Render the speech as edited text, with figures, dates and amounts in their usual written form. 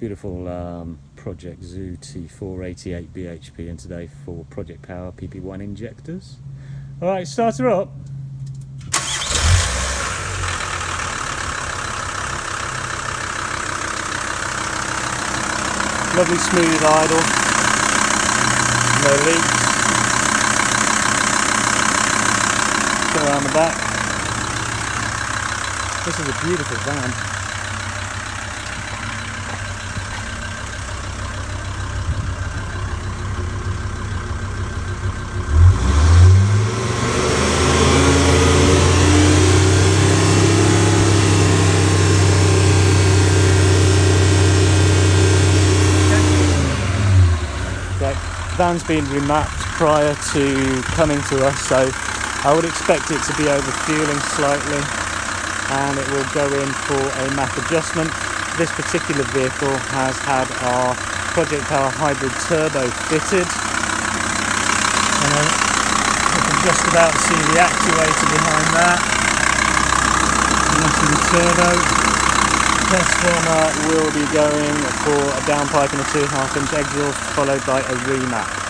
Beautiful Project Zoo T488 BHP, and today for Project Power PP1 injectors. Alright, start her up. Lovely smooth idle, no leaks. Go around the back. This is a beautiful van. Van's been remapped prior to coming to us, so I would expect it to be overfueling slightly, and it will go in for a map adjustment. This particular vehicle has had our Project Power hybrid turbo fitted, and you can just about see the actuator behind that. And that's the turbo. This one will be going for a downpipe and a 2.5 inch exhaust, followed by a remap.